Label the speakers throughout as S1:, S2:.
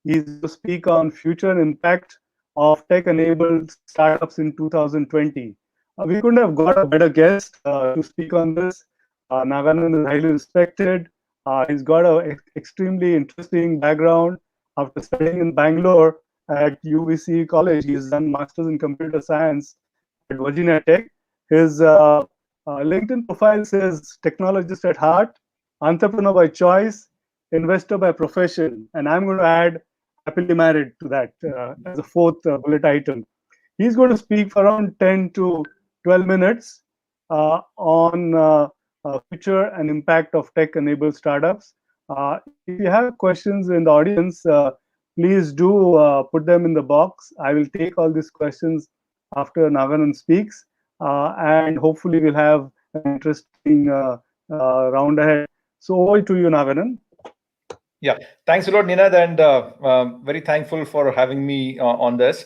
S1: He's going to speak on future impact of tech-enabled startups in 2020. We couldn't have got a better guest to speak on this. Naganand is highly respected. He's got an extremely interesting background. After studying in Bangalore at UVC College, he's done Masters in Computer Science at Virginia Tech. His LinkedIn profile says technologist at heart, entrepreneur by choice, investor by profession. And I'm going to add happily married to that as a fourth bullet item. He's going to speak for around 10 to 12 minutes on future and impact of tech-enabled startups. If you have questions in the audience, please do put them in the box. I will take all these questions after Naganand speaks, and hopefully we'll have an interesting round ahead. So over to you, Naganand.
S2: Yeah, thanks a lot, Ninad, and very thankful for having me on this.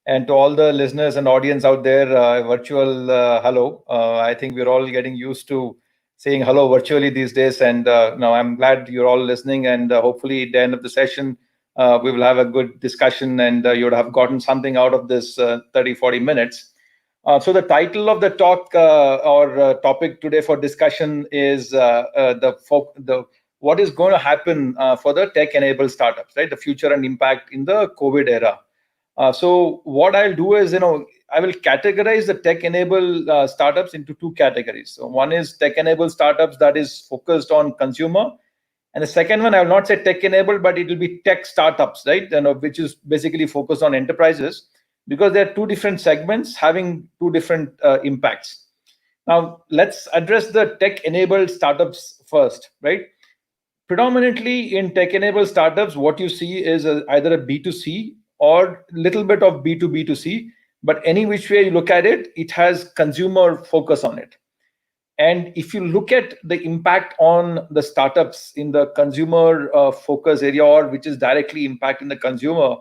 S2: And to all the listeners and audience out there, virtual hello. I think we're all getting used to saying hello virtually these days. And now I'm glad you're all listening. And hopefully at the end of the session, we will have a good discussion and you would have gotten something out of this 30, 40 minutes. So the title of the talk or topic today for discussion is what is going to happen for the tech-enabled startups, right? The future and impact in the COVID era. So what I'll do is, I will categorize the tech-enabled startups into two categories. So one is tech-enabled startups that is focused on consumer. And the second one, I will not say tech-enabled, but it will be tech startups, right? Which is basically focused on enterprises, because there are two different segments having two different impacts. Now, let's address the tech-enabled startups first, right? Predominantly in tech-enabled startups, what you see is either a B2C or a little bit of B2B2C, but any which way you look at it, it has consumer focus on it. And if you look at the impact on the startups in the consumer focus area, or which is directly impacting the consumer,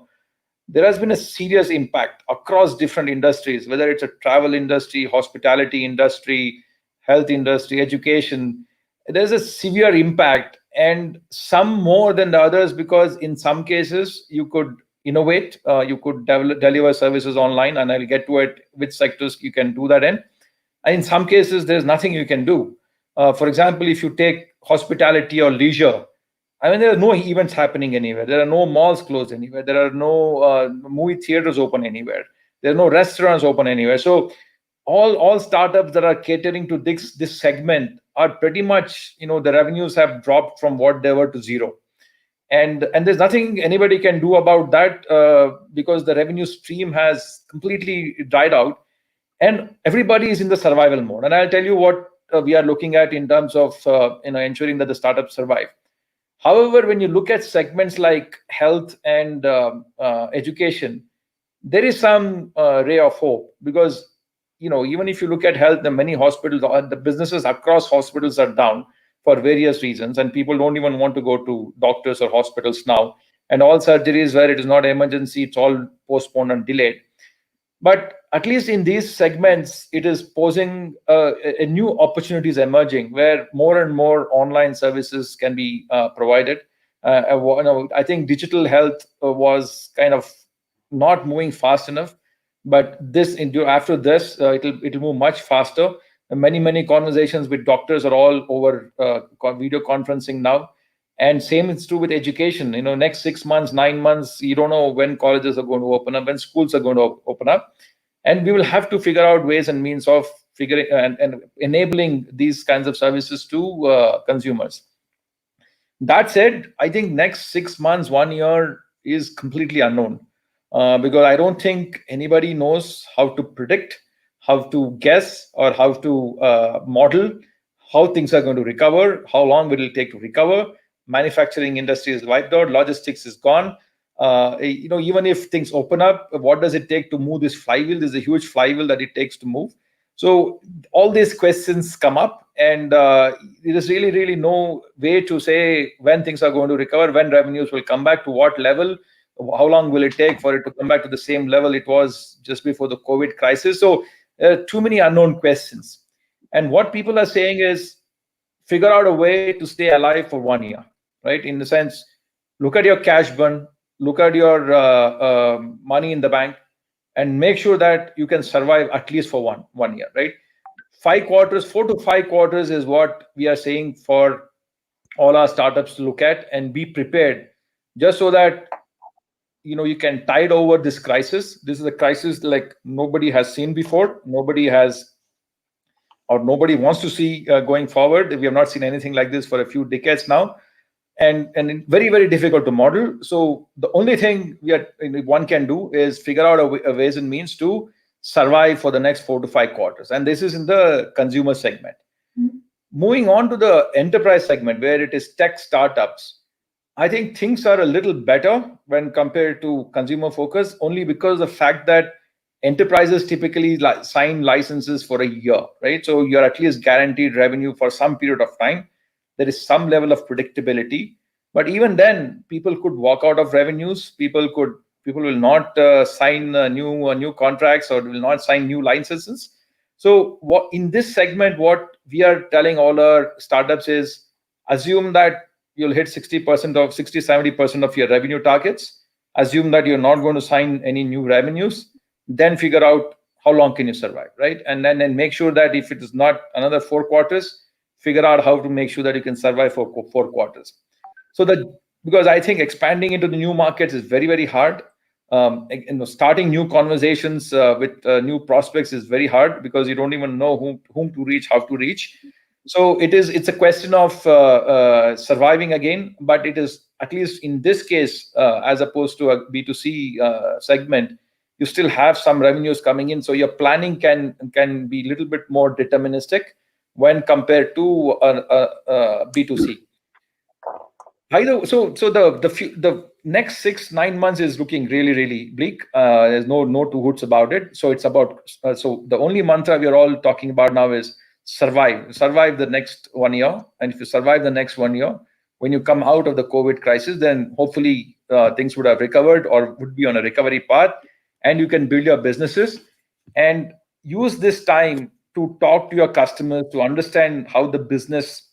S2: there has been a serious impact across different industries, whether it's a travel industry, hospitality industry, health industry, education. There's a severe impact, and some more than the others, because in some cases you could innovate, you could deliver services online, and I'll get to it which sectors you can do that in. And in some cases, there's nothing you can do. For example, if you take hospitality or leisure, I mean, there are no events happening anywhere. There are no malls closed anywhere. There are no movie theaters open anywhere. There are no restaurants open anywhere. So all startups that are catering to this segment are pretty much, the revenues have dropped from what they were to zero. And there's nothing anybody can do about that because the revenue stream has completely dried out. And everybody is in the survival mode. And I'll tell you what we are looking at in terms of ensuring that the startups survive. However, when you look at segments like health and education, there is some ray of hope, because even if you look at health, the many hospitals, the businesses across hospitals are down for various reasons, and people don't even want to go to doctors or hospitals now. And all surgeries where it is not emergency, it's all postponed and delayed. But at least in these segments, it is posing a new opportunities emerging, where more and more online services can be provided. I think digital health was kind of not moving fast enough, but after this, it'll move much faster. Many conversations with doctors are all over video conferencing now. And same is true with education. Next 6 months, 9 months, you don't know when colleges are going to open up, when schools are going to open up. And we will have to figure out ways and means of figuring and enabling these kinds of services to consumers. That said, I think next 6 months, 1 year is completely unknown, because I don't think anybody knows how to predict, how to guess, or how to model how things are going to recover, how long will it take to recover. Manufacturing industry is wiped out, logistics is gone. Even if things open up, what does it take to move this flywheel? There's a huge flywheel that it takes to move. So all these questions come up, and there is really no way to say when things are going to recover, when revenues will come back, to what level, how long will it take for it to come back to the same level it was just before the COVID crisis. So too many unknown questions. And what people are saying is, figure out a way to stay alive for 1 year, right? In the sense, look at your cash burn, look at your money in the bank, and make sure that you can survive at least for one year, right? 5 quarters, 4 to 5 quarters is what we are saying for all our startups to look at and be prepared, just so that you can tide over this crisis. This is a crisis like nobody has seen before. Nobody has, or nobody wants to see going forward. We have not seen anything like this for a few decades now, and very, very difficult to model. So the only thing one can do is figure out a ways and means to survive for the next 4 to 5 quarters, and this is in the consumer segment. Moving on to the enterprise segment, where it is tech startups, I think things are a little better when compared to consumer focus, only because of the fact that enterprises typically sign licenses for a year, right? So you're at least guaranteed revenue for some period of time. There is some level of predictability, but even then, people could walk out of revenues. People will not sign new contracts, or will not sign new licenses. So what in this segment, what we are telling all our startups is, assume that you'll hit 70% of your revenue targets. Assume that you're not going to sign any new revenues. Then figure out how long can you survive, right? And then make sure that if it is not another 4 quarters, figure out how to make sure that you can survive for 4 quarters. So because I think expanding into the new markets is very, very hard. Starting new conversations with new prospects is very hard, because you don't even know whom to reach, how to reach. So it's a question of surviving again. But it is, at least in this case, as opposed to a B2C segment, you still have some revenues coming in, so your planning can be a little bit more deterministic when compared to B2C. So the next 6-9 months is looking really, really bleak. There's no two hoots about it. So it's about so the only mantra we are all talking about now is survive the next 1 year. And if you survive the next 1 year, when you come out of the COVID crisis, then hopefully things would have recovered, or would be on a recovery path, and you can build your businesses and use this time to talk to your customers, to understand how the business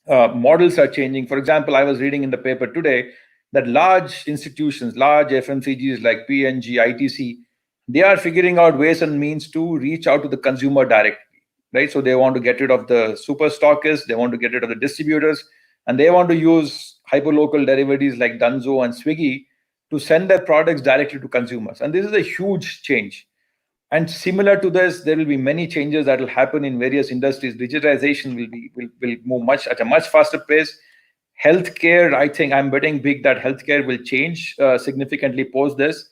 S2: models are changing. For example, I was reading in the paper today that large institutions, large FMCGs like P&G, ITC, they are figuring out ways and means to reach out to the consumer directly, right? So they want to get rid of the super stockists, they want to get rid of the distributors, and they want to use hyperlocal derivatives like Dunzo and Swiggy to send their products directly to consumers. And this is a huge change. And similar to this, there will be many changes that will happen in various industries. Digitization will move at a much faster pace. Healthcare, I think I'm betting big that healthcare will change significantly post this.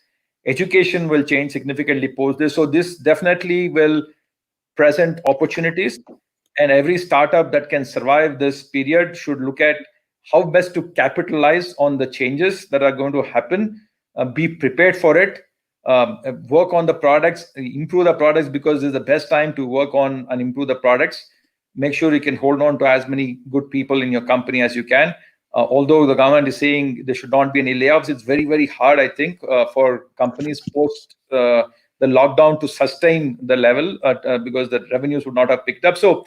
S2: Education will change significantly post this. So this definitely will present opportunities, and every startup that can survive this period should look at how best to capitalize on the changes that are going to happen, be prepared for it, work on the products, improve the products, because this is the best time to work on and improve the products. Make sure you can hold on to as many good people in your company as you can. Although the government is saying there should not be any layoffs, it's very, very hard, I think, for companies post the lockdown to sustain the level because the revenues would not have picked up. So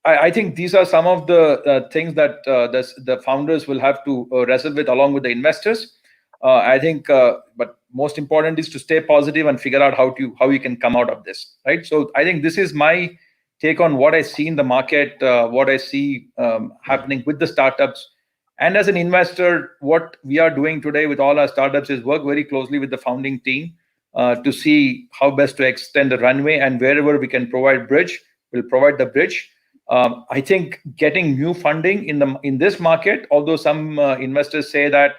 S2: I think these are some of the things that the founders will have to wrestle with, along with the investors. I think, but most important is to stay positive and figure out how you can come out of this, right? So I think this is my take on what I see in the market, what I see happening with the startups. And as an investor, what we are doing today with all our startups is work very closely with the founding team to see how best to extend the runway, and wherever we can provide bridge, we'll provide the bridge. I think getting new funding in this market, although some investors say that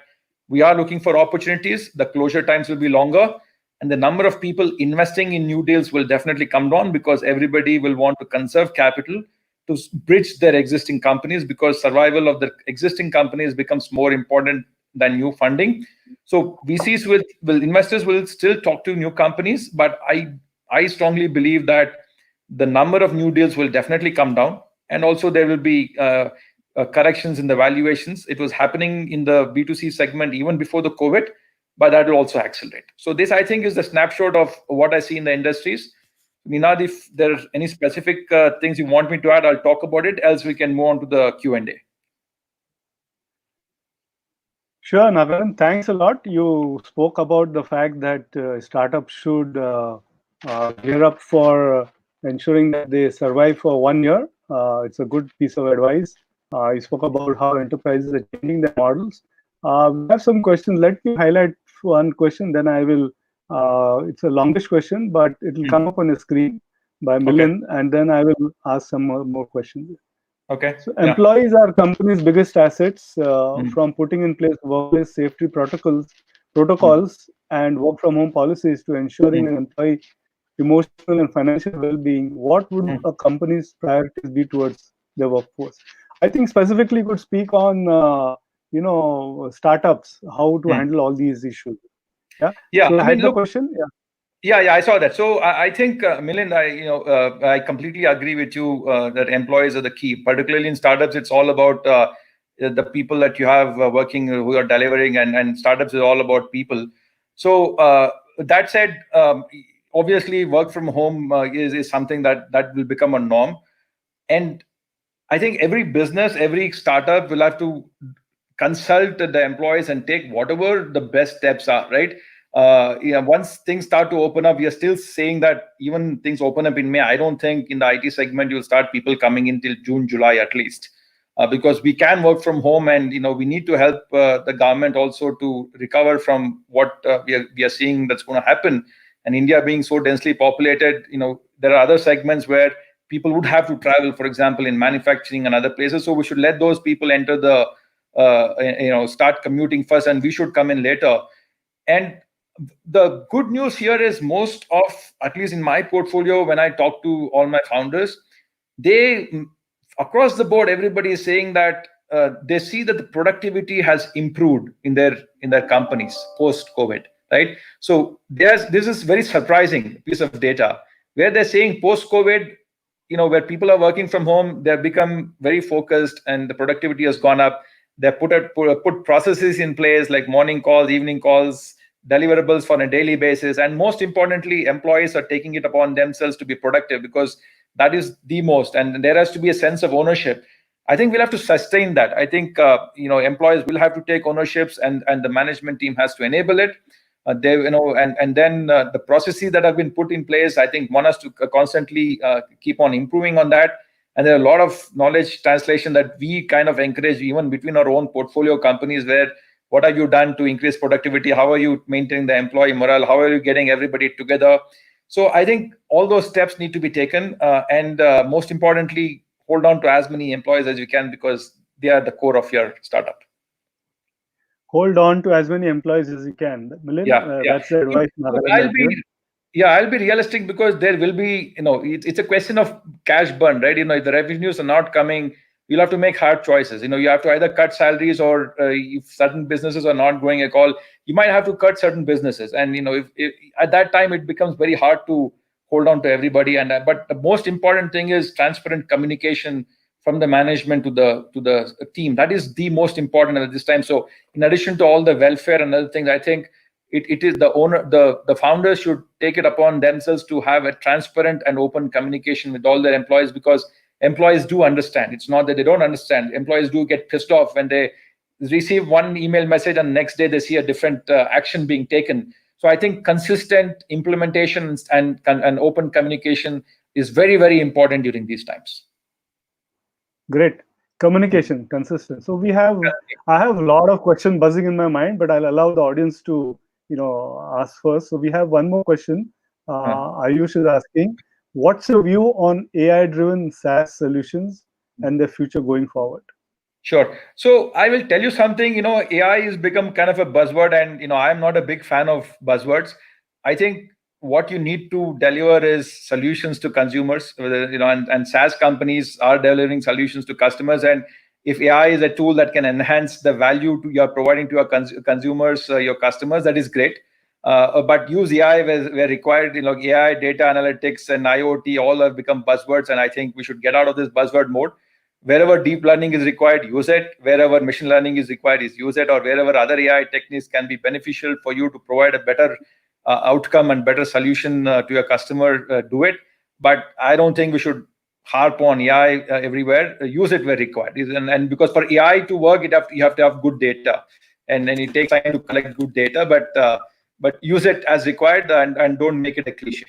S2: we are looking for opportunities, the closure times will be longer, and the number of people investing in new deals will definitely come down, because everybody will want to conserve capital to bridge their existing companies, because survival of the existing companies becomes more important than new funding. So VCs investors will still talk to new companies, but I strongly believe that the number of new deals will definitely come down, and also there will be corrections in the valuations. It was happening in the B2C segment even before the COVID, but that will also accelerate. So this, I think, is the snapshot of what I see in the industries. Ninad, if there are any specific things you want me to add, I'll talk about it, else we can move on to the Q&A.
S1: Sure, Nagan, thanks a lot. You spoke about the fact that startups should gear up for ensuring that they survive for 1 year. It's a good piece of advice. You spoke about how enterprises are changing their models. We have some questions. Let me highlight one question, then I will. It's a longish question, but it will come up on the screen by
S2: Okay.
S1: Milind, and then I will ask some more questions.
S2: Okay.
S1: So
S2: Yeah.
S1: employees are companies' biggest assets.
S2: Mm,
S1: From putting in place workplace safety
S2: mm,
S1: protocols, and work from home policies to ensuring
S2: mm,
S1: an employee emotional and financial well-being. What would
S2: mm,
S1: a company's priorities be towards their workforce? I think specifically could speak on startups, how to
S2: mm.
S1: handle all these issues. Yeah.
S2: Yeah.
S1: So
S2: I
S1: I
S2: mean,
S1: had the
S2: look.
S1: question. Yeah.
S2: Yeah, I saw that. So I think, Milind, I completely agree with you that employees are the key. Particularly in startups, it's all about the people that you have working who are delivering, and startups is all about people. So that said, obviously, work from home is something that will become a norm. And I think every business, every startup will have to consult the employees and take whatever the best steps are, right? Once things start to open up, we are still saying that even things open up in May. I don't think in the IT segment you'll start people coming in till June, July at least, because we can work from home, and we need to help the government also to recover from what we are seeing that's going to happen. And India being so densely populated, there are other segments where people would have to travel, for example, in manufacturing and other places. So we should let those people enter the start commuting first, and we should come in later. And the good news here is most of, at least in my portfolio, when I talk to all my founders, they across the board, everybody is saying that they see that the productivity has improved in their companies post COVID, right? So this is very surprising piece of data where they're saying post COVID, where people are working from home, they've become very focused and the productivity has gone up. They put processes in place like morning calls, evening calls, deliverables for a daily basis, and most importantly, employees are taking it upon themselves to be productive, because that is the most, and there has to be a sense of ownership. I think we'll have to sustain that. I think employees will have to take ownerships, and the management team has to enable it. They and then the processes that have been put in place, I think one has to constantly keep on improving on that. And there are a lot of knowledge translation that we kind of encourage even between our own portfolio companies, where what have you done to increase productivity, how are you maintaining the employee morale, how are you getting everybody together. So I think all those steps need to be taken, and most importantly, hold on to as many employees as you can, because they are the core of your startup.
S1: Hold on to as many employees as you can. Milind,
S2: Yeah, yeah.
S1: that's the advice
S2: Look,
S1: Nagaland has given.
S2: I'll be realistic, because there will be, it's a question of cash burn, right? If the revenues are not coming, you'll have to make hard choices. You have to either cut salaries, or if certain businesses are not growing at all, you might have to cut certain businesses. And, if at that time, it becomes very hard to hold on to everybody. And but the most important thing is transparent communication from the management to the team. That is the most important at this time. So in addition to all the welfare and other things, I think it is the founders should take it upon themselves to have a transparent and open communication with all their employees, because employees do understand. It's not that they don't understand. Employees do get pissed off when they receive one email message and the next day they see a different action being taken. So I think consistent implementation and open communication is very, very important during these times.
S1: Great. Communication, consistent. So I have a lot of questions buzzing in my mind, but I'll allow the audience to, ask first. So we have one more question.
S2: Uh,
S1: Ayush is asking, what's your view on AI-driven SaaS solutions and their future going forward?
S2: Sure. So I will tell you something. AI has become kind of a buzzword, and I'm not a big fan of buzzwords. I think what you need to deliver is solutions to consumers. And SaaS companies are delivering solutions to customers. And if AI is a tool that can enhance the value you're providing to your consumers, your customers, that is great. But use AI where required. AI, data analytics, and IoT all have become buzzwords, and I think we should get out of this buzzword mode. Wherever deep learning is required, use it. Wherever machine learning is required, is use it. Or wherever other AI techniques can be beneficial for you to provide a better outcome and better solution to your customer, do it. But I don't think we should harp on AI everywhere. Use it where required. And because for AI to work, you have to have good data. and it takes time to collect good data, but use it as required, and don't make it a cliche.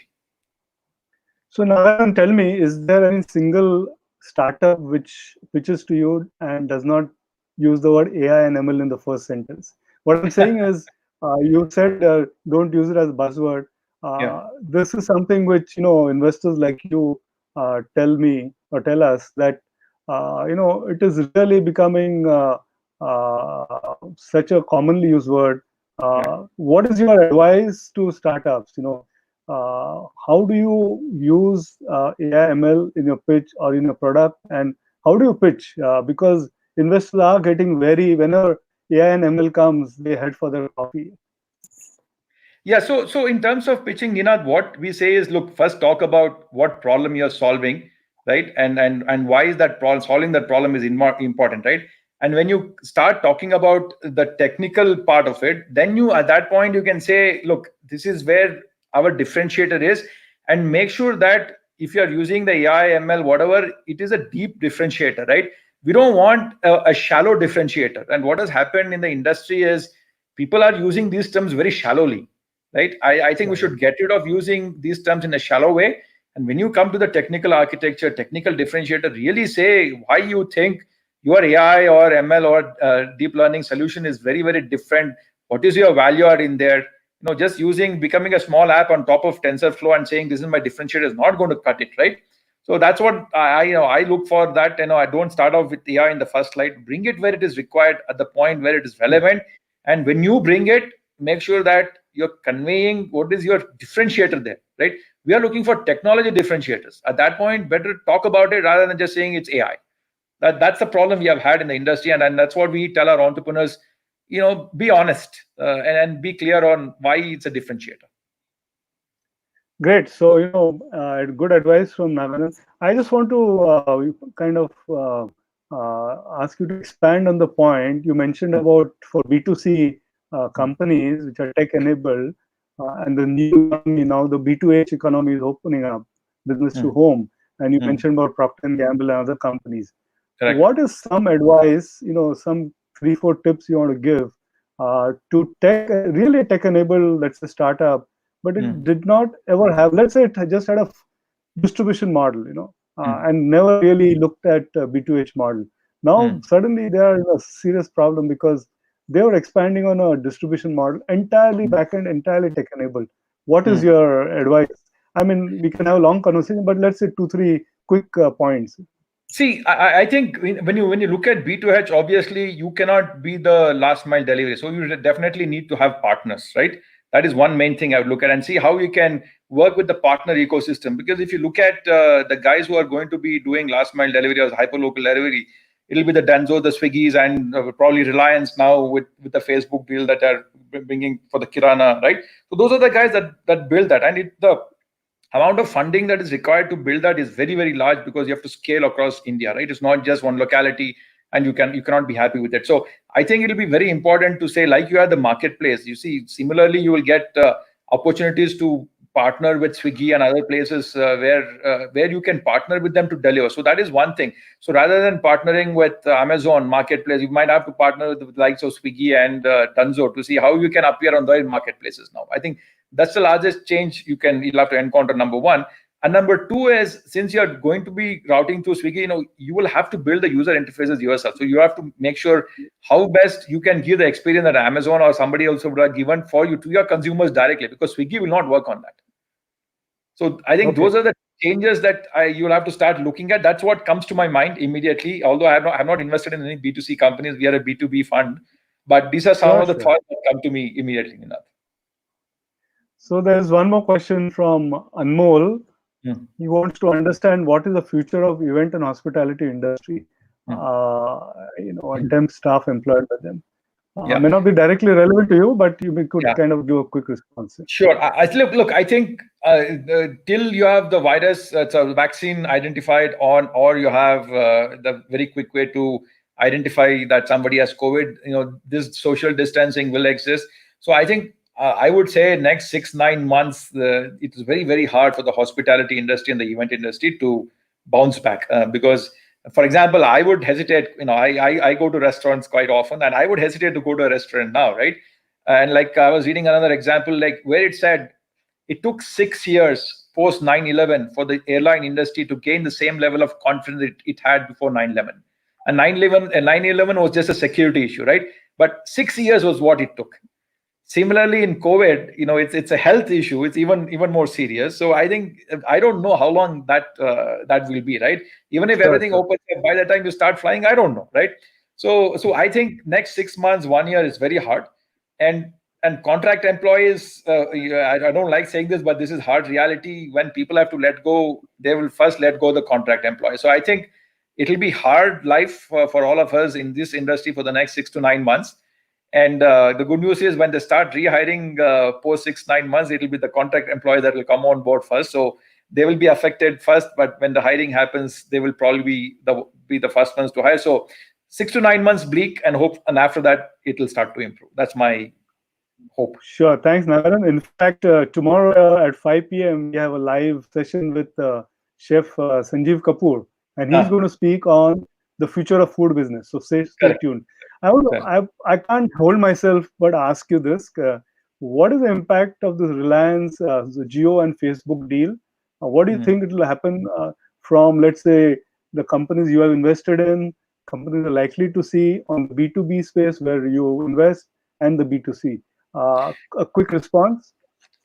S1: So Naganan, tell me, is there any single startup which pitches to you and does not use the word AI and ML in the first sentence? What I'm saying is, you said don't use it as a buzzword.
S2: Yeah.
S1: This is something which investors like you tell me or tell us that it is really becoming such a commonly used word. What is your advice to startups? How do you use AI ML in your pitch or in your product, and how do you pitch? Because investors are getting very, whenever AI and ML comes, they head for their coffee.
S2: Yeah, so in terms of pitching, Ninad, what we say is, look, first talk about what problem you're solving, right? And why is that problem, solving that problem is important, right? And when you start talking about the technical part of it, then you, at that point, you can say, look, this is where our differentiator is, and make sure that if you're using the AI, ML, whatever, it is a deep differentiator, right? We don't want a shallow differentiator. And what has happened in the industry is people are using these terms very shallowly, right? I think we should get rid of using these terms in a shallow way. And when you come to the technical architecture, technical differentiator, really say why you think your AI or ML or deep learning solution is very, very different. What is your value add in there? Just becoming a small app on top of TensorFlow and saying this is my differentiator is not going to cut it, right? So that's what I look for. That I don't start off with AI in the first slide. Bring it where it is required, at the point where it is relevant, and when you bring it, make sure that you're conveying what is your differentiator there, right? We are looking for technology differentiators. At that point, better talk about it rather than just saying it's AI. That's the problem we have had in the industry, and that's what we tell our entrepreneurs. Be honest and be clear on why it's a differentiator.
S1: Great. So, good advice from Naganand. I just want to kind of ask you to expand on the point you mentioned about for B2C companies which are tech enabled, and the new economy now, the B2H economy is opening up, business to home. And you mentioned about Procter and Gamble and other companies.
S2: Correct.
S1: What is some advice, some 3-4 tips you want to give to really tech enabled, let's say, startup, but it did not ever have, let's say it just had a distribution model, and never really looked at B2H model. Now, suddenly they are in a serious problem because they were expanding on a distribution model, entirely backend, entirely tech enabled. What is your advice? I mean, we can have a long conversation, but let's say 2-3 quick points.
S2: See, I think when you look at B2H, obviously you cannot be the last mile delivery. So you definitely need to have partners, right? That is one main thing I would look at, and see how you can work with the partner ecosystem. Because if you look at the guys who are going to be doing last mile delivery or hyperlocal delivery, it'll be the Danzo, the Swiggies, and probably Reliance now with the Facebook deal that are bringing for the Kirana, right? So those are the guys that build that, and the amount of funding that is required to build that is very, very large, because you have to scale across India, right? It's not just one locality, and you cannot be happy with it. So I think it'll be very important to say, like you are the marketplace. You see, similarly, you will get opportunities to partner with Swiggy and other places where you can partner with them to deliver. So that is one thing. So rather than partnering with Amazon marketplace, you might have to partner with the likes of Swiggy and Dunzo to see how you can appear on their marketplaces now. I think that's the largest change you'll have to encounter, number one. And number two is, since you're going to be routing through Swiggy, you will have to build the user interfaces yourself. So you have to make sure how best you can give the experience that Amazon or somebody else would have given for you to your consumers directly, because Swiggy will not work on that. So I think those are the changes that you'll have to start looking at. That's what comes to my mind immediately. Although I'm not invested in any B2C companies, we are a B2B fund. But these are some of the thoughts that come to me immediately, Ninad.
S1: So there's one more question from Anmol. He wants to understand what is the future of event and hospitality industry, and temp staff employed by them. May not be directly relevant to you, but you could kind of give a quick response.
S2: Sure. Look, I think till you have the virus, so vaccine identified or you have the very quick way to identify that somebody has COVID, this social distancing will exist. So I think I would say next 6-9 months, it is very, very hard for the hospitality industry and the event industry to bounce back because For example, I would hesitate. I go to restaurants quite often, and I would hesitate to go to a restaurant now, right? And like I was reading another example, like where it said it took 6 years post 9/11 for the airline industry to gain the same level of confidence it had before 9/11. And 9/11 was just a security issue, right? But 6 years was what it took. Similarly, in COVID, it's a health issue. It's even more serious. So I think I don't know how long that will be, right? Even if everything opens up, by the time you start flying, I don't know, right? So I think next 6 months, 1 year is very hard, and contract employees. I don't like saying this, but this is hard reality. When people have to let go, they will first let go the contract employees. So I think it'll be hard life for all of us in this industry for the next 6 to 9 months. And the good news is when they start rehiring post 6 9 months, it will be the contract employees that will come on board first. So they will be affected first, but when the hiring happens, they will probably be the first ones to hire. So 6 to 9 months bleak, and after that it will start to improve. That's my hope.
S1: Sure. Thanks, Naganand. In fact, tomorrow at 5 p.m. we have a live session with Chef Sanjeev Kapoor, and he's going to speak on the future of food business. So stay tuned. I can't hold myself but ask you this: what is the impact of this Reliance, the Jio and Facebook deal? What do you think it will happen from, let's say, the companies you have invested in, companies are likely to see on the B2B space where you invest, and the B2C? A quick response.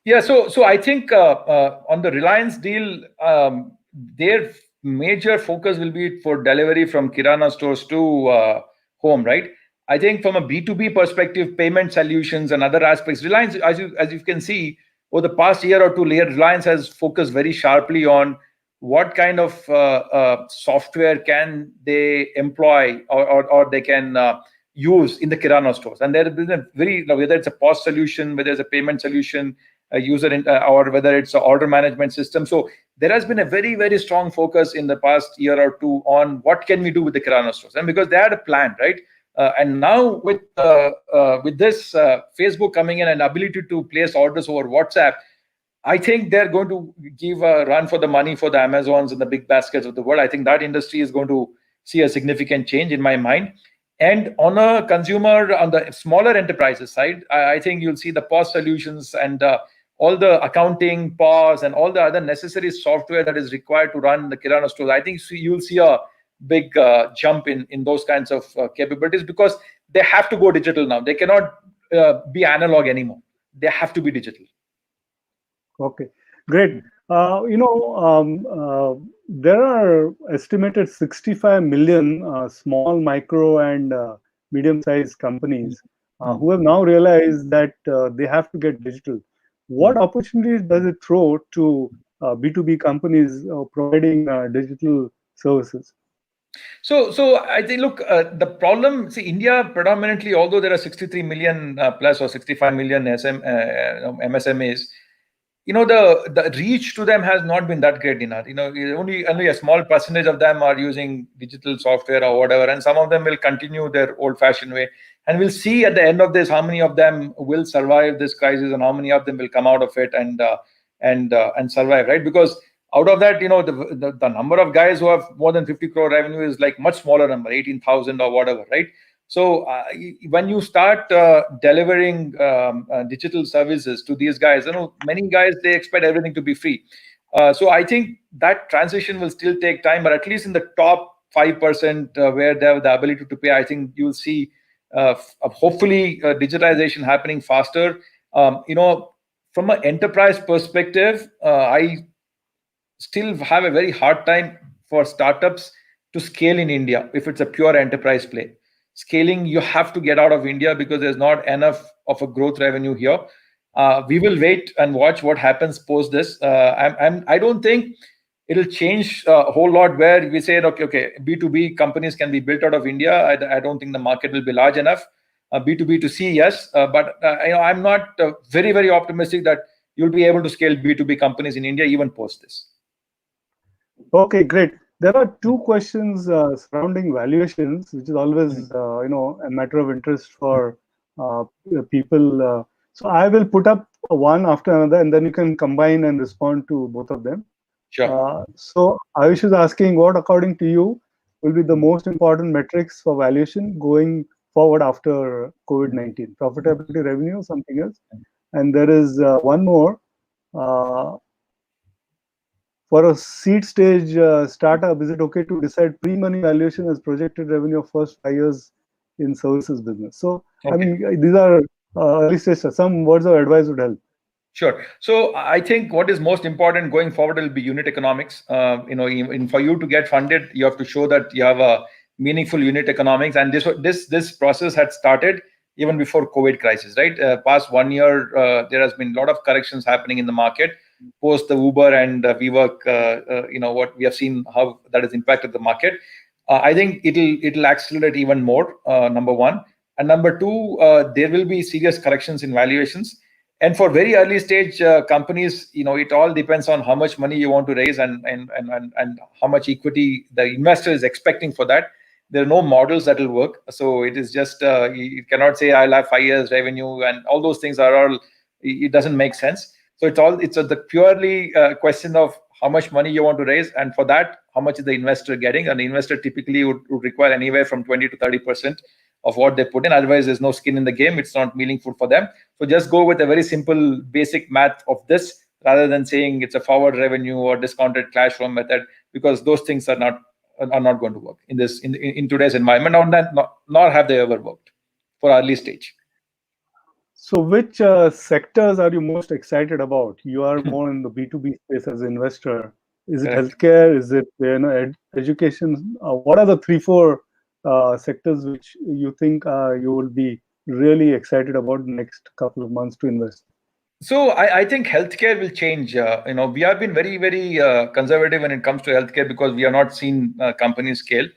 S2: Yeah, so I think on the Reliance deal, their major focus will be for delivery from Kirana stores to home, right? I think from a B2B perspective, payment solutions and other aspects, Reliance, as you can see, over the past year or two, Reliance has focused very sharply on what kind of software can they employ or they can use in the Kirana stores. And there has been a whether it's a POS solution, whether it's a payment solution, a user or whether it's an order management system. So there has been a very, very strong focus in the past year or two on what can we do with the Kirana stores. And because they had a plan, right? And now with this Facebook coming in and ability to place orders over WhatsApp, I think they're going to give a run for the money for the Amazons and the big baskets of the world. I think that industry is going to see a significant change in my mind. And on a consumer, on the smaller enterprises side, I think you'll see the POS solutions and all the accounting, POS, and all the other necessary software that is required to run the Kirana stores. I think you'll see a big jump in those kinds of capabilities, because they have to go digital now. They cannot be analog anymore. They have to be digital.
S1: Okay, great. There are estimated 65 million small, micro, and medium-sized companies who have now realized that they have to get digital. What opportunities does it throw to B2B companies providing digital services?
S2: So I think, look, the problem, see, India predominantly, although there are 63 million plus or 65 million MSMEs, the reach to them has not been that great, Ninad. Only a small percentage of them are using digital software or whatever, and some of them will continue their old-fashioned way. And we'll see at the end of this how many of them will survive this crisis and how many of them will come out of it and survive, right? Because out of that, the number of guys who have more than 50 crore revenue is like much smaller number, 18,000 or whatever, right? So when you start delivering digital services to these guys, many guys, they expect everything to be free. So I think that transition will still take time, but at least in the top 5% where they have the ability to pay, I think you'll see hopefully digitization happening faster. From an enterprise perspective, I still have a very hard time for startups to scale in India if it's a pure enterprise play. Scaling, you have to get out of India because there's not enough of a growth revenue here. We will wait and watch what happens post this. I don't think it'll change a whole lot where we say, okay, B2B companies can be built out of India. I don't think the market will be large enough. B2B to C, yes, but I'm not very, very optimistic that you'll be able to scale B2B companies in India even post this.
S1: Okay, great. There are two questions surrounding valuations, which is always a matter of interest for people. So I will put up one after another, and then you can combine and respond to both of them.
S2: Sure.
S1: So Ayush is asking, what, according to you, will be the most important metrics for valuation going forward after COVID-19. Profitability, revenue, something else. And there is one more. For a seed stage startup, is it okay to decide pre-money valuation as projected revenue of first 5 years in services business? So, I
S2: Okay.
S1: mean, these are early stage. Some words of advice would help.
S2: Sure. So I think what is most important going forward will be unit economics. For you to get funded, you have to show that you have a meaningful unit economics, and this process had started even before COVID crisis, right? Past 1 year, there has been a lot of corrections happening in the market post the Uber and WeWork. What we have seen, how that has impacted the market. I think it'll accelerate even more. Number one, and number two, there will be serious corrections in valuations. And for very early stage companies, it all depends on how much money you want to raise and how much equity the investor is expecting for that. There are no models that will work. So it is just, you cannot say I'll have 5 years revenue and all those things are all, it doesn't make sense. So it's the purely question of how much money you want to raise. And for that, how much is the investor getting? And the investor typically would require anywhere from 20 to 30% of what they put in. Otherwise, there's no skin in the game. It's not meaningful for them. So just go with a very simple basic math of this rather than saying it's a forward revenue or discounted cash flow method, because those things are not going to work in today's environment, nor have they ever worked for early stage.
S1: So, which sectors are you most excited about? You are more in the B2B space as an investor. Is it
S2: Correct.
S1: healthcare? Is it education? What are the 3-4 sectors which you think you will be really excited about the next couple of months to invest?
S2: So I think healthcare will change. We have been very, very conservative when it comes to healthcare because we have not seen companies scale.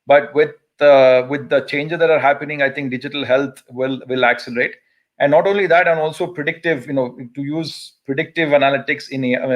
S2: But with the changes that are happening, I think digital health will accelerate. And not only that, and also predictive. To use predictive analytics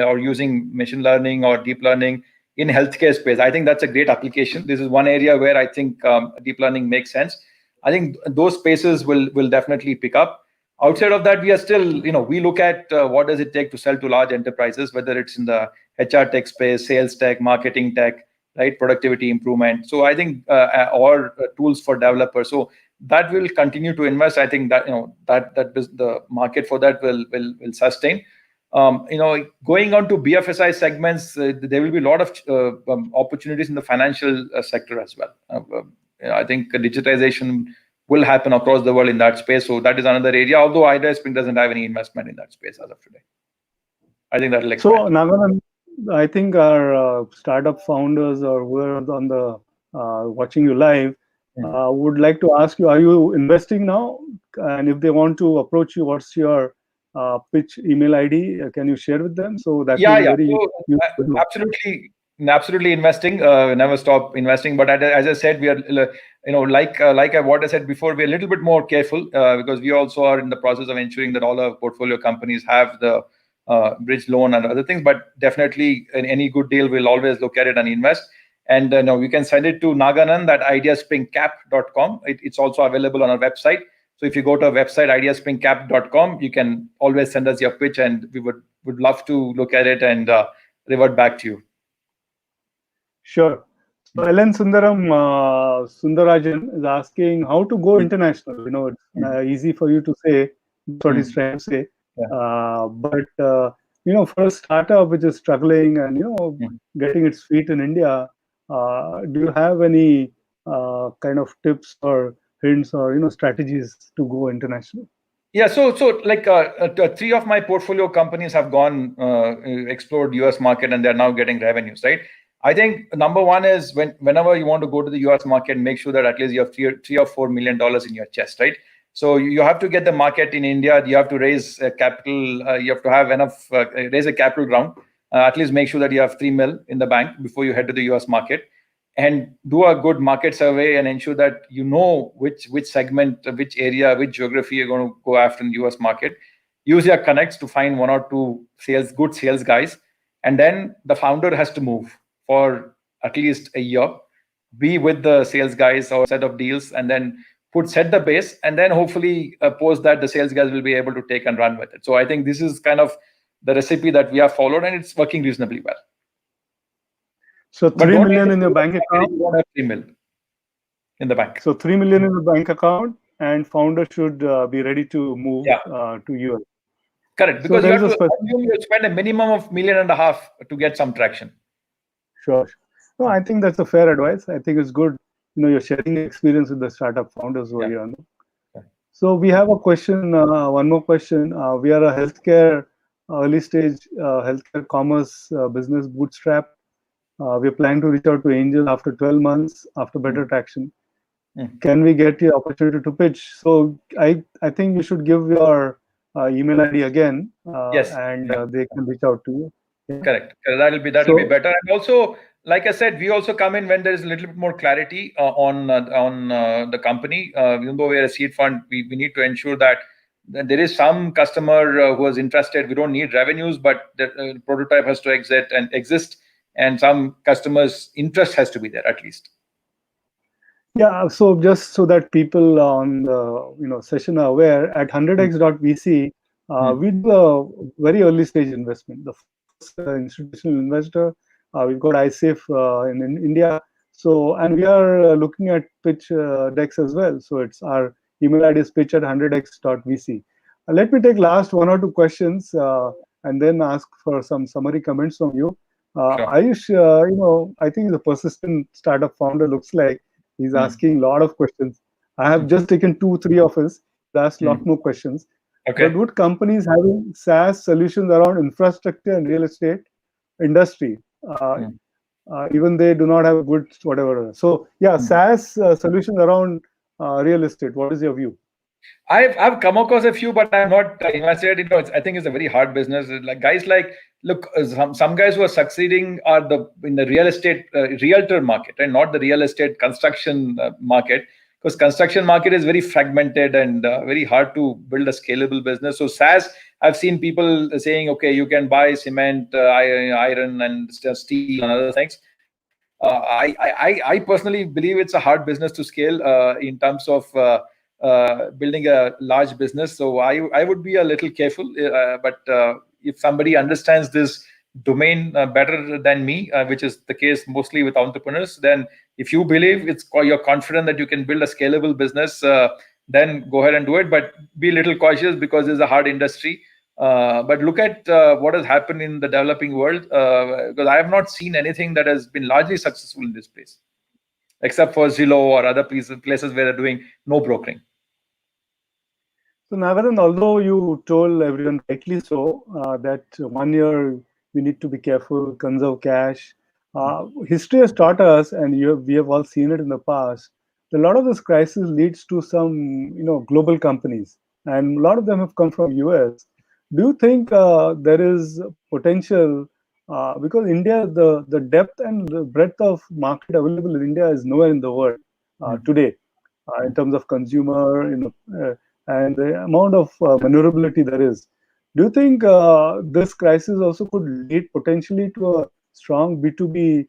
S2: or using machine learning or deep learning in healthcare space. I think that's a great application. This is one area where I think deep learning makes sense. I think those spaces will definitely pick up. Outside of that, we are still, we look at what does it take to sell to large enterprises, whether it's in the HR tech space, sales tech, marketing tech, right, productivity improvement. So I think or tools for developers. So that will continue to invest. I think that the market for that will sustain. Going on to BFSI segments, there will be a lot of opportunities in the financial sector as well. I think digitization will happen across the world in that space. So that is another area, although Ideaspring doesn't have any investment in that space as of today. I think that will expand.
S1: So, Naganand, I think our startup founders or who are on the watching you live would like to ask you, are you investing now? And if they want to approach you, what's your pitch email ID? Can you share with them? So that will be very
S2: useful. Absolutely investing. Never stop investing. But as I said, we are, like what I said before, we're a little bit more careful because we also are in the process of ensuring that all our portfolio companies have the bridge loan and other things. But definitely, in any good deal, we'll always look at it and invest. And you can send it to Naganand at ideaspringcap.com. It's also available on our website. So if you go to our website, ideaspringcap.com, you can always send us your pitch, and we would love to look at it and revert back to you.
S1: Sure. So Ellen Sundarajan is asking how to go international. It's easy for you to say what he's trying to say. But for a startup which is struggling and getting its feet in India, do you have any kind of tips or hints or strategies to go international?
S2: Yeah, so like 3 of my portfolio companies have gone explored US market, and they're now getting revenues, right? I think number one is whenever you want to go to the US market, make sure that at least you have $3 or $4 million in your chest, right? So you have to get the market in India. You have to raise capital. You have to have enough, raise a capital round. At least make sure that you have 3 mil in the bank before you head to the US market, and do a good market survey and ensure that you know which segment, which area, which geography you're going to go after in the US market. Use your connects to find 1 or 2 good sales guys, and then the founder has to move for at least a year, be with the sales guys or set of deals, and then set the base, and then hopefully post that the sales guys will be able to take and run with it. So I think this is kind of the recipe that we have followed, and it's working reasonably well.
S1: So
S2: But
S1: 3
S2: don't
S1: million
S2: enter
S1: in your
S2: the
S1: bank
S2: market if
S1: account.
S2: you don't have 3 mil in the bank.
S1: So 3 million in the bank account, and founder should be ready to move
S2: Yeah,
S1: to US.
S2: correct.
S1: So
S2: Because you
S1: there is
S2: have
S1: a
S2: to
S1: specific.
S2: assume you spend a minimum of 1.5 million to get some traction.
S1: Sure. No, I think that's a fair advice. I think it's good. You're sharing your experience with the startup founders over
S2: Yeah.
S1: here. No? So we have a question, one more question. We are a healthcare, early stage healthcare commerce business bootstrap. We're planning to reach out to Angel after 12 months after better traction. Can we get the opportunity to pitch? So I think you should give your email ID again,
S2: Yes.
S1: and
S2: Yeah.
S1: they can reach out to you. Yeah.
S2: Correct. That'll be
S1: So
S2: better. And also, like I said, we also come in when there is a little bit more clarity on the company. Even though we are a seed fund, we need to ensure that there is some customer who is interested. We don't need revenues, but the prototype has to exist, and some customers' interest has to be there at least.
S1: yeah, so just so that people on the session are aware, at 100x.vc, we do a very early stage investment. The first institutional investor, we've got ISAF in India. So, and we are looking at pitch decks as well. So it's our email ID is pitch at 100x.vc. Let me take last one or two questions and then ask for some summary comments from you.
S2: Sure.
S1: Ayush, I think the persistent startup founder looks like he's asking a lot of questions. I have just taken 2, 3 of his. He's asked a lot more questions. But
S2: Okay.
S1: would companies having SaaS solutions around infrastructure and real estate industry, even they do not have a good whatever? So yeah, SaaS solutions around real estate. What is your view?
S2: I've come across a few, but I'm not invested. I think it's a very hard business. Like guys, look, some guys who are succeeding are in the real estate realtor market, and not the real estate construction market, because construction market is very fragmented and very hard to build a scalable business. So SaaS, I've seen people saying, okay, you can buy cement, iron, and steel and other things. I personally believe it's a hard business to scale in terms of building a large business. So I would be a little careful. But if somebody understands this domain better than me, which is the case mostly with entrepreneurs, then if you believe you're confident that you can build a scalable business, then go ahead and do it. But be a little cautious because it's a hard industry. But look at what has happened in the developing world, because I have not seen anything that has been largely successful in this space, except for Zillow or other places where they're doing no brokering.
S1: So Naganand, although you told everyone rightly so that 1 year we need to be careful, conserve cash. History has taught us, and we have all seen it in the past. A lot of this crisis leads to some, global companies, and a lot of them have come from US. Do you think there is potential? Because India, the depth and the breadth of market available in India is nowhere in the world today, in terms of consumer, and the amount of maneuverability there is. Do you think this crisis also could lead potentially to a strong B2B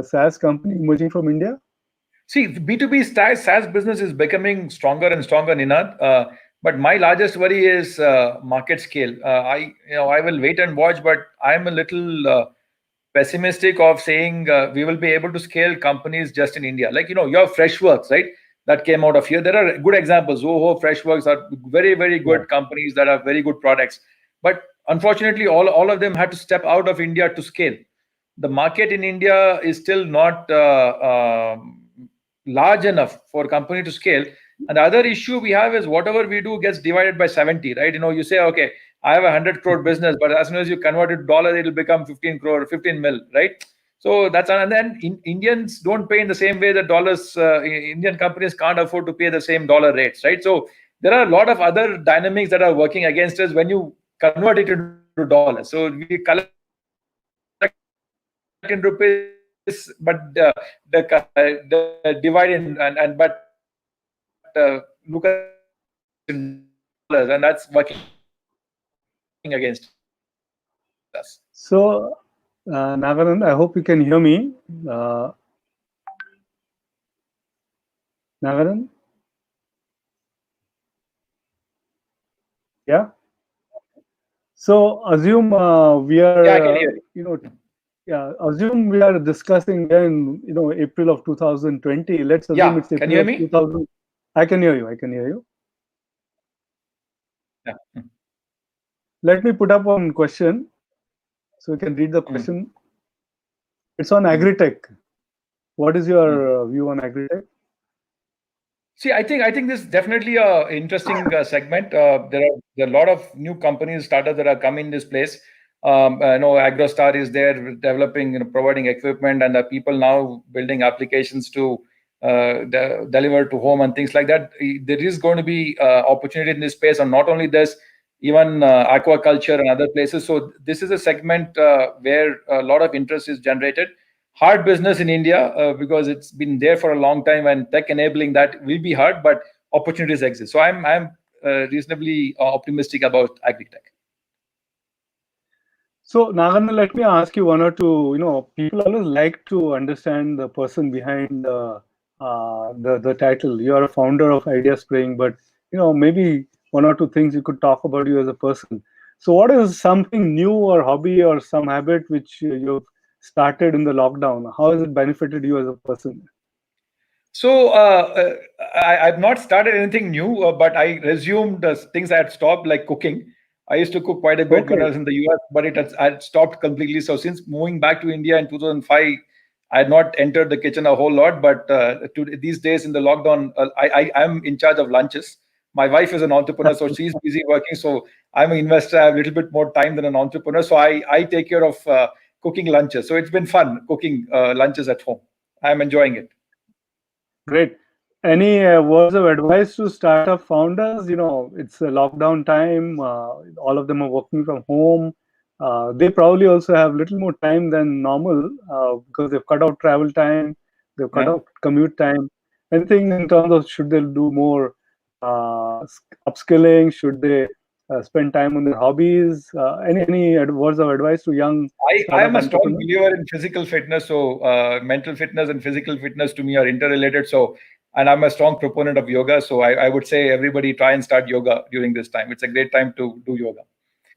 S1: SaaS company emerging from India?
S2: See, B2B SaaS business is becoming stronger and stronger, Ninad. But my largest worry is market scale. I will wait and watch, but I'm a little pessimistic of saying we will be able to scale companies just in India. Like, you have Freshworks, right? That came out of here. There are good examples. Zoho, Freshworks are very, very good companies that have very good products. But unfortunately, all of them had to step out of India to scale. The market in India is still not large enough for a company to scale. And the other issue we have is whatever we do gets divided by 70, right? You say, okay, I have 100 crore business, but as soon as you convert it to dollar, it'll become 15 crore, 15 mil, right? So and then Indians don't pay in the same way that dollars, Indian companies can't afford to pay the same dollar rates, right? So there are a lot of other dynamics that are working against us when you convert it into dollars. So we collect in rupees, but the divide but look at in dollars, and that's working against us.
S1: So, Naganand, I hope you can hear me. Naganand? Yeah. So assume we
S2: Yeah, I can
S1: are,
S2: hear you.
S1: Yeah, assume we are discussing then, April of 2020. Let's assume
S2: Yeah,
S1: it's
S2: can you
S1: April
S2: hear
S1: of
S2: me?
S1: 2000. I can hear you. I can hear you.
S2: Yeah.
S1: Let me put up one question so you can read the
S2: Mm,
S1: question. It's on
S2: mm,
S1: agri-tech. What is
S2: mm.
S1: your view on agri-tech?
S2: See, I think this is definitely a interesting segment. There are a lot of new companies, startups that are coming in this place. I know AgroStar is there developing, providing equipment, and people now building applications to deliver to home and things like that. There is going to be opportunity in this space, and not only this, even aquaculture and other places. So this is a segment where a lot of interest is generated. Hard business in India because it's been there for a long time, and tech enabling that will be hard, but opportunities exist. So I'm reasonably optimistic about agri-tech.
S1: So, Naganand, let me ask you one or two. People always like to understand the person behind the title. You are a founder of Ideaspring, but maybe one or two things you could talk about you as a person. So, what is something new or hobby or some habit which you've started in the lockdown? How has it benefited you as a person?
S2: So I've not started anything new, but I resumed things I had stopped, like cooking. I used to cook quite a bit when I
S1: Okay,
S2: was in the US, but I had stopped completely. So since moving back to India in 2005, I had not entered the kitchen a whole lot. But these days in the lockdown, I'm in charge of lunches. My wife is an entrepreneur, so she's busy working. So I'm an investor. I have a little bit more time than an entrepreneur. So I take care of cooking lunches. So it's been fun cooking lunches at home. I'm enjoying it.
S1: great. Any words of advice to startup founders? It's a lockdown time. All of them are working from home. They probably also have little more time than normal because they've cut out travel time, they've cut
S2: Yeah.
S1: out commute time. Anything in terms of should they do more upskilling? Should they spend time on their hobbies? Any words of advice to young
S2: I
S1: startup
S2: am a strong
S1: entrepreneurs?
S2: believer in physical fitness. So mental fitness and physical fitness to me are interrelated. So, and I'm a strong proponent of yoga. So I would say everybody try and start yoga during this time. It's a great time to do yoga.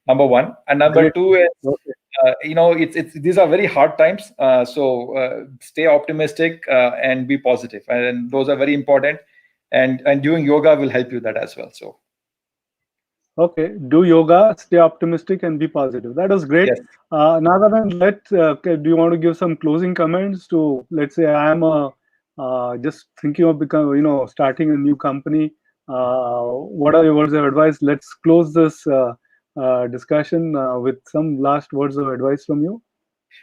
S2: Number one, and number
S1: Great.
S2: two is
S1: Okay.
S2: it's these are very hard times. So stay optimistic and be positive, and those are very important. And doing yoga will help you that as well. So
S1: Okay, do yoga, stay optimistic, and be positive. That was great.
S2: yes.
S1: Naganan, do you want to give some closing comments to, let's say, I am just thinking of starting a new company. What are your words of advice? Let's close this discussion with some last words of advice from you.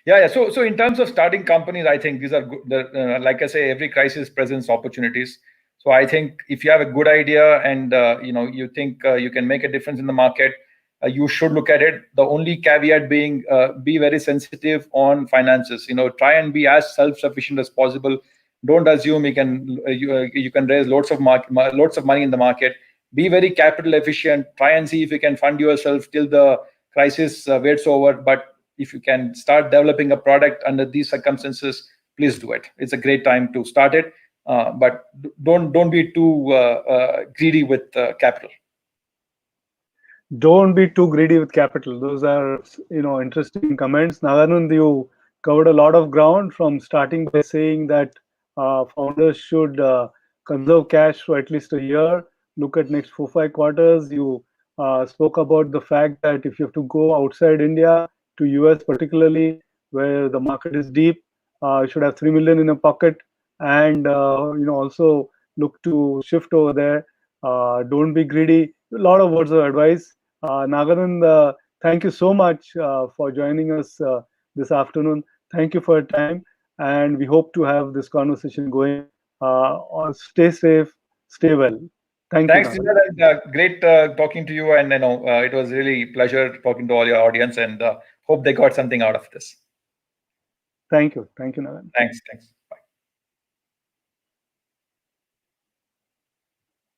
S2: Yeah. So in terms of starting companies, I think these are good. Like I say, every crisis presents opportunities. So I think if you have a good idea and you think you can make a difference in the market, you should look at it. The only caveat being be very sensitive on finances. Try and be as self-sufficient as possible. Don't assume you can raise lots of money in the market. Be very capital efficient. Try and see if you can fund yourself till the crisis waits over. But if you can start developing a product under these circumstances, please do it. It's a great time to start it, but don't be too greedy with capital.
S1: Don't be too greedy with capital. Those are interesting comments. Naganand, you covered a lot of ground, from starting by saying that founders should conserve cash for at least a year, look at next 4 5 quarters. You spoke about the fact that if you have to go outside India, to US particularly, where the market is deep, you should have 3 million in a pocket, and also look to shift over there. Don't be greedy. A lot of words of advice. Naganand, thank you so much for joining us this afternoon. Thank you for your time, and we hope to have this conversation going. Stay safe, stay well. Thank you,
S2: Thanks,
S1: Naganand.
S2: Sridhar, and great talking to you. And it was really pleasure talking to all your audience, and hope they got something out of this.
S1: Thank you, Naganand.
S2: Thanks.